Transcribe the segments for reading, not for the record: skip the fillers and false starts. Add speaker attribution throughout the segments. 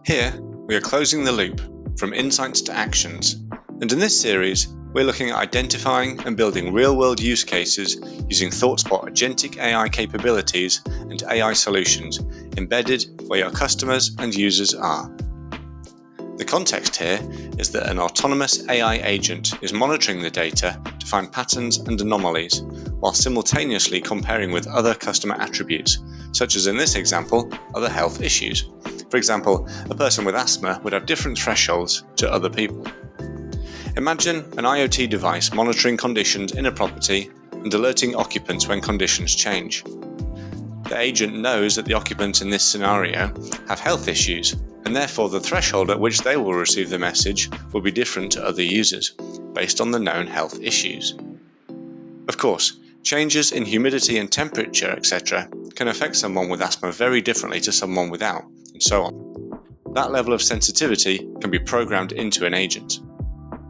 Speaker 1: Here, we are closing the loop from insights to actions, and in this series, we're looking at identifying and building real-world use cases using ThoughtSpot agentic AI capabilities and AI solutions embedded where your customers and users are. The context here is that an autonomous AI agent is monitoring the data to find patterns and anomalies, while simultaneously comparing with other customer attributes, such as in this example, other health issues. For example, a person with asthma would have different thresholds to other people. Imagine an IoT device monitoring conditions in a property and alerting occupants when conditions change. The agent knows that the occupants in this scenario have health issues, and therefore the threshold at which they will receive the message will be different to other users, based on the known health issues. Of course, changes in humidity and temperature, etc., can affect someone with asthma very differently to someone without, and so on. That level of sensitivity can be programmed into an agent.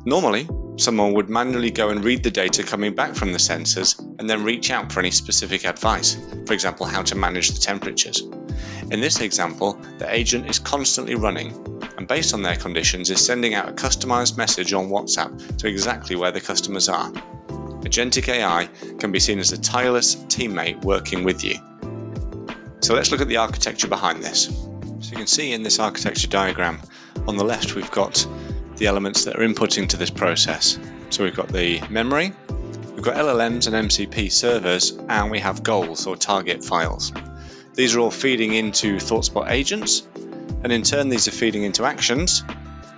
Speaker 1: Normally, someone would manually go and read the data coming back from the sensors and then reach out for any specific advice, for example, how to manage the temperatures. In this example, the agent is constantly running, and based on their conditions is sending out a customized message on WhatsApp to exactly where the customers are. Agentic AI can be seen as a tireless teammate working with you. So let's look at the architecture behind this. So you can see in this architecture diagram, on the left we've got the elements that are inputting to this process. So we've got the memory, we've got LLMs and MCP servers, and we have goals or target files. These are all feeding into ThoughtSpot agents, and in turn these are feeding into actions,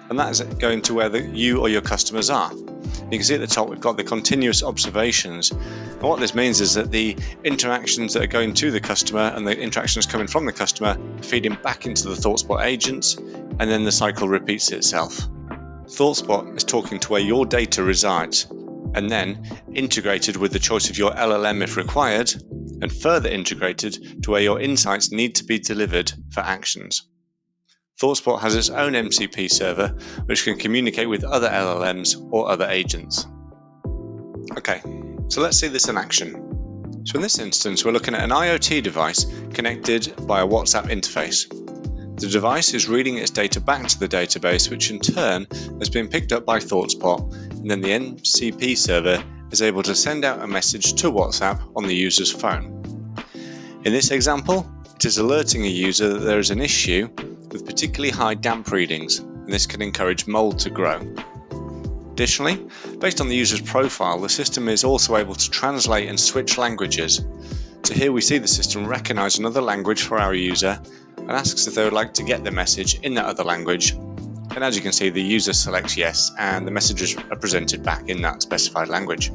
Speaker 1: and that is going to where you or your customers are. You can see at the top we've got the continuous observations, and what this means is that the interactions that are going to the customer and the interactions coming from the customer are feeding back into the ThoughtSpot agents, and then the cycle repeats itself. ThoughtSpot is talking to where your data resides, and then integrated with the choice of your LLM if required, and further integrated to where your insights need to be delivered for actions. ThoughtSpot has its own MCP server, which can communicate with other LLMs or other agents. Okay, so let's see this in action. So in this instance, we're looking at an IoT device connected by a WhatsApp interface. The device is reading its data back to the database, which in turn has been picked up by ThoughtSpot, and then the MCP server is able to send out a message to WhatsApp on the user's phone. In this example, it is alerting a user that there is an issue with particularly high damp readings, and this can encourage mold to grow. Additionally, based on the user's profile, the system is also able to translate and switch languages. So here we see the system recognize another language for our user and asks if they would like to get the message in that other language. And as you can see, the user selects yes, and the messages are presented back in that specified language.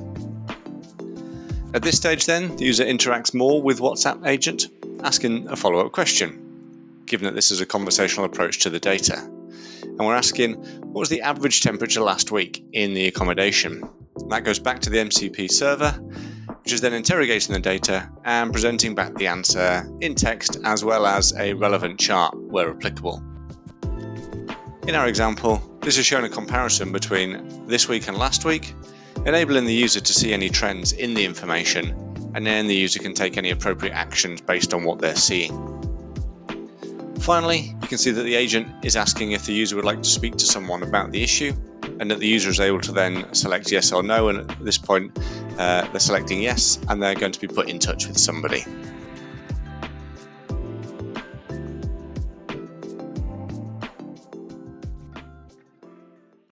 Speaker 1: At this stage then, the user interacts more with WhatsApp agent, asking a follow-up question, given that this is a conversational approach to the data. And we're asking, what was the average temperature last week in the accommodation? And that goes back to the MCP server, which is then interrogating the data and presenting back the answer in text as well as a relevant chart where applicable. In our example, this has shown a comparison between this week and last week, enabling the user to see any trends in the information, and then the user can take any appropriate actions based on what they're seeing. Finally, you can see that the agent is asking if the user would like to speak to someone about the issue, and that the user is able to then select yes or no, and at this point they're selecting yes, and they're going to be put in touch with somebody.